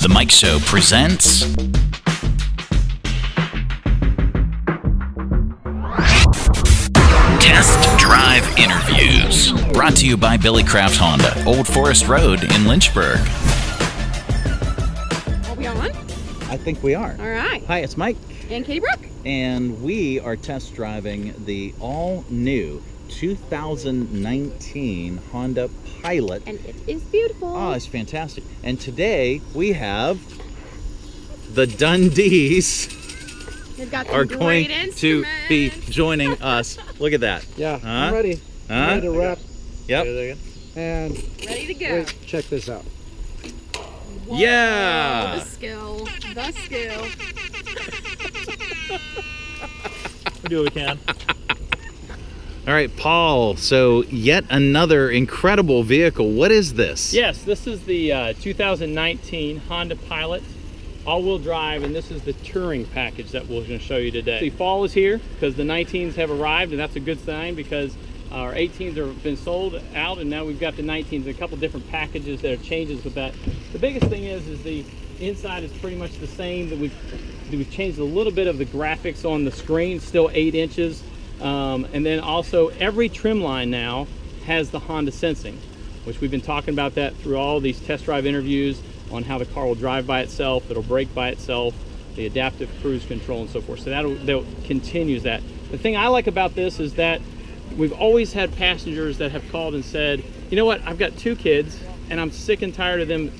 The Mike Show presents Test Drive Interviews. Brought to you by Billy Craft Honda, Old Forest Road in Lynchburg. Are we on? I think we are. All right. Hi, it's Mike. And Katie Brooke. And we are test driving the all-new 2019 Honda Pilot. And it is beautiful. Oh, it's fantastic. And today we have the Dundies are going to be joining us. Look at that. Yeah, Huh? I'm ready. I'm ready to wrap. Yep. And ready to go. wait, check this out. Whoa, Yeah. The skill. The skill. We do what we can. All right, Paul. So yet another incredible vehicle. What is this? Yes, this is the 2019 Honda Pilot all-wheel drive, and this is the touring package that we're going to show you today. The fall is here because the 19s have arrived, and that's a good sign because our 18s have been sold out, and now we've got the 19s. A couple different packages that are changes with that. The biggest thing is the inside is pretty much the same. That we've changed a little bit of the graphics on the screen, still 8 inches. And then also every trim line now has the Honda sensing, which we've been talking about that through all these test drive interviews on how the car will drive by itself, it'll brake by itself, the adaptive cruise control and so forth. So that continues that. The thing I like about this is that we've always had passengers that have called and said, you know what, I've got 2 kids and I'm sick and tired of them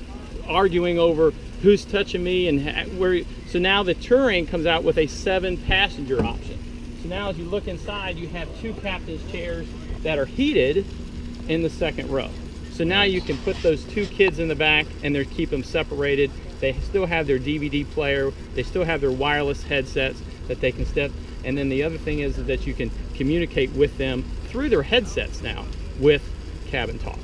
arguing over who's touching me and where. So now the Touring comes out with a 7-passenger option. So now as you look inside, you have 2 captain's chairs that are heated in the second row. So now you can put those 2 kids in the back and they keep them separated. They still have their DVD player. They still have their wireless headsets that they can step. And then the other thing is that you can communicate with them through their headsets now with Cabin Talk.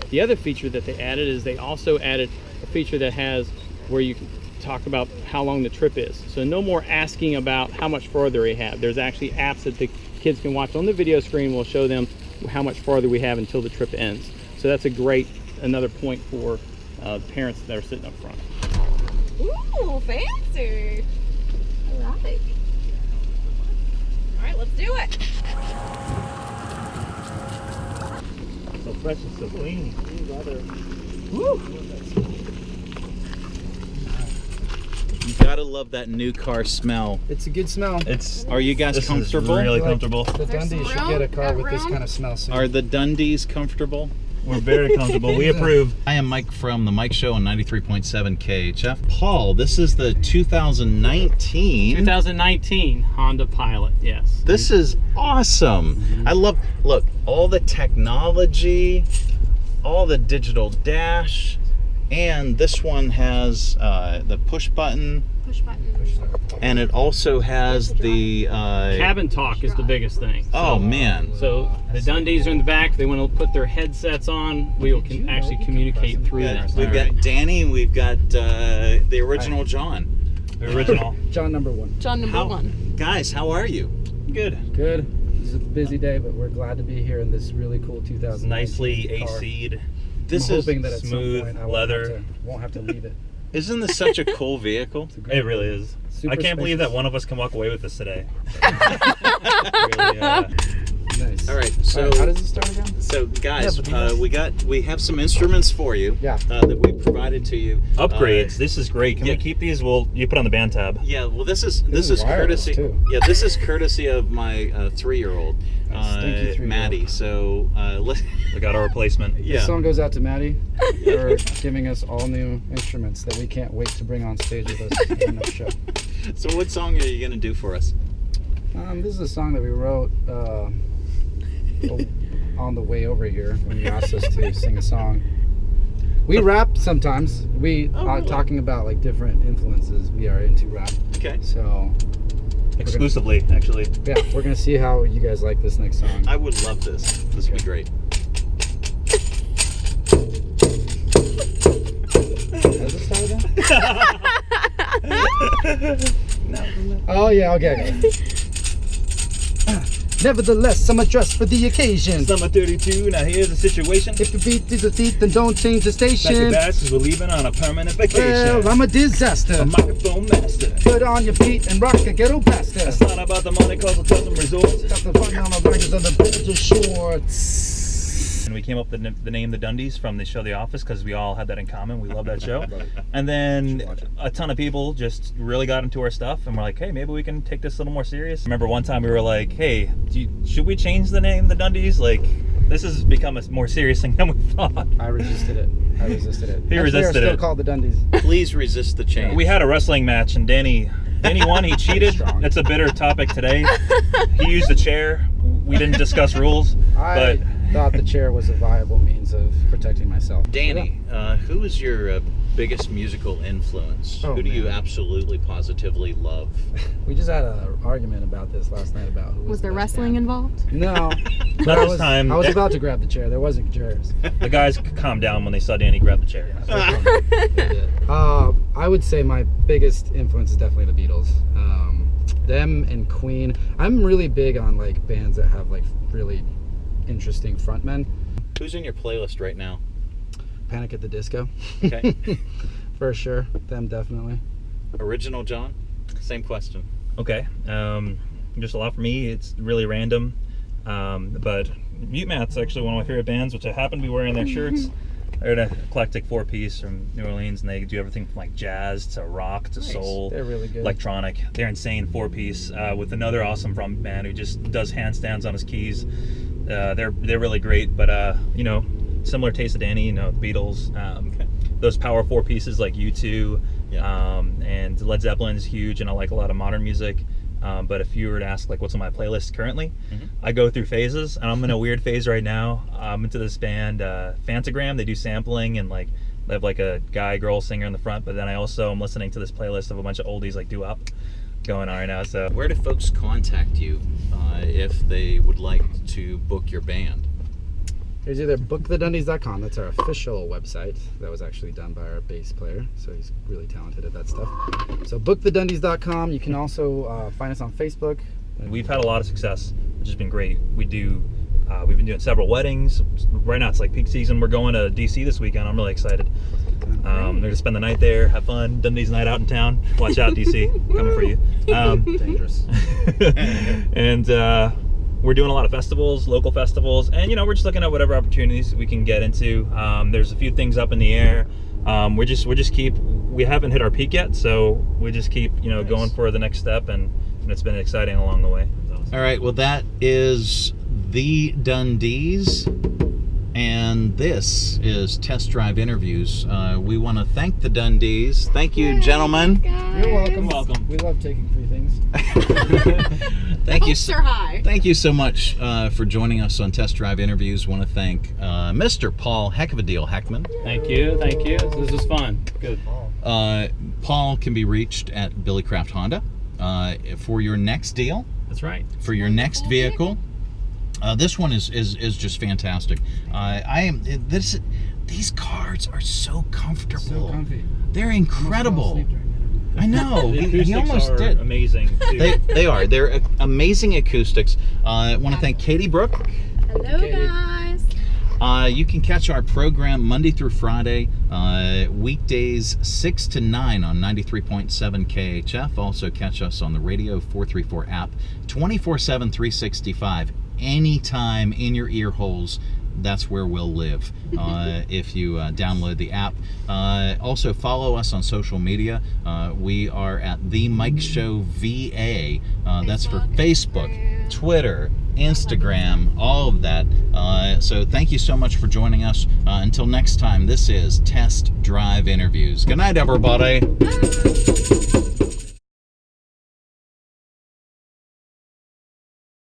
The other feature that they added is they also added a feature that has where you can talk about how long the trip is. So no more asking about how much farther we have. There's actually apps that the kids can watch on the video screen. We'll show them how much farther we have until the trip ends. So that's another point for parents that are sitting up front. Ooh, fancy. I love it. All right, let's do it. So fresh and so clean. Woo. You gotta love that new car smell. It's a good smell. Are you guys comfortable? Really Like, comfortable. The There's Dundies some should room? get a car Got with this room? kind of smell soon. Are the Dundies comfortable? We're very comfortable. We approve. I am Mike from the Mike Show on 93.7 KHF. Paul, this is the 2019. 2019 Honda Pilot, yes. This is awesome. I love, look, all the technology, all the digital dash, and this one has the push button, Push button. and it also has the Cabin Talk is the biggest thing. oh man. So the Dundies are in the back. If they want to put their headsets on, we can actually communicate through them. We've got Danny, we've got the original John. The original. John number 1. John number 1. Guys, how are you? Good. Good. It's a busy day, but we're glad to be here in this really cool 2000. Nicely AC'd. This I'm is hoping that at smooth some point I leather. won't have to leave it. Isn't this such a cool vehicle? It's a great It really is. Super I can't believe that spacious. one of us can walk away with this today. Really, Nice. All right, so how does it start again? So guys, Yeah, we have some instruments for you. Yeah. That we provided to you. upgrades. This is great. Can yeah. we keep these? You put on the band tab. Yeah, well, this is is wireless, courtesy. too. Yeah, this is courtesy of my 3-year-old, Stinky 3-year-old. Maddie. So We got our replacement. yeah. This song goes out to Maddie for giving us all new instruments that we can't wait to bring on stage with us in the next show. So what song are you gonna do for us? This is a song that we wrote on the way over here when you asked us to sing a song. We rap sometimes. We are really? talking about like different influences. We are into rap. Okay. So Exclusively, actually. yeah, we're gonna see how you guys like this next song. I would love this. This would be great. Has it started again? Oh yeah, okay. Nevertheless, I'm dressed for the occasion. Summer 32, now here's the situation. If the beat is a thief, then don't change the Back to station. back, 'cause we're leaving on a permanent vacation. Well, I'm a disaster. A microphone master. Put on your beat and rock a ghetto blaster. It's not about the money, cause we'll tell them resorts. Got the fun on the riders on the bridge shorts. And we came up with the name The Dundies from the show The Office because we all had that in common. We love that show. And then a ton of people just really got into our stuff and we're like, hey, maybe we can take this a little more serious. Remember one time we were like, hey, should we change the name The Dundies? Like, this has become a more serious thing than we thought. I resisted it. He resisted still it. called the Dundies. Please resist the change. We had a wrestling match and Danny won. He cheated. That's a bitter topic today. He used a chair. We didn't discuss rules. I thought the chair was a viable means of protecting myself. Danny, who is your biggest musical influence? Oh, Who do you man. absolutely, positively love? We just had an argument about this last night about who was Was there the best wrestling band. involved? No. Not this time. I was about to grab the chair. There wasn't chairs. The guys calmed down when they saw Danny grab the chair. I would say my biggest influence is definitely the Beatles. Them and Queen. I'm really big on like bands that have like really interesting frontmen. Who's in your playlist right now? Panic at the Disco. Okay. For sure. Them definitely. Original John? Same question. Okay. Just a lot for me. It's really random. But Mute Mat's actually one of my favorite bands, which I happen to be wearing their shirts. They're an eclectic four-piece from New Orleans, and they do everything from like jazz to rock to soul, They're really good. electronic. They're insane four-piece with another awesome front man who just does handstands on his keys. They're really great, but you know, similar taste to Danny. You know, the Beatles. Those power four pieces like U2, and Led Zeppelin is huge, and I like a lot of modern music. But if you were to ask like what's on my playlist currently, I go through phases, and I'm in a weird phase right now. I'm into this band Fantagram. They do sampling and like they have like a guy-girl singer in the front, but then I also am listening to this playlist of a bunch of oldies like doo-wop going on right now. So Where do folks contact you if they would like to book your band? There's either bookthedundies.com, that's our official website. That was actually done by our bass player, so he's really talented at that stuff. So bookthedundies.com. You can also find us on Facebook. we've had a lot of success, which has been great. We've been doing several weddings. Right now it's like peak season. We're going to DC this weekend. I'm really excited. They're gonna spend the night there, have fun. Dundies night out in town. Watch out, DC, coming for you. Dangerous. And we're doing a lot of festivals, local festivals, and you know, we're just looking at whatever opportunities we can get into. There's a few things up in the air. We haven't hit our peak yet, so we just keep going for the next step, and it's been exciting along the way. All right, well, that is the Dundies, and this is Test Drive Interviews. We want to thank the Dundies. Thank you, gentlemen. You're welcome. Welcome. We love taking free things. Thank you. Hopes are high. Thank you so much for joining us on Test Drive Interviews. Want to thank Mr. Paul Heck of a Deal Heckman. Thank you. This was fun. Good. Paul can be reached at Billy Craft Honda for your next deal, That's right. for your next vehicle. This one is just fantastic. These cars are so comfortable. So comfy. They're Almost fell incredible. asleep during the interview. I know. The he acoustics almost are did. amazing too. They are. They're amazing acoustics. I want to thank Katie Brooke. Hello, Okay. guys. You can catch our program Monday through Friday, weekdays 6 to 9 on 93.7 KHF. Also catch us on the Radio 434 app 24/7, 365. Anytime in your ear holes, that's where we'll live if you download the app. Also follow us on social media. We are at The Mike Show VA. That's for Facebook, Twitter, Instagram, all of that. So thank you so much for joining us. Until next time, this is Test Drive Interviews. Good night, everybody.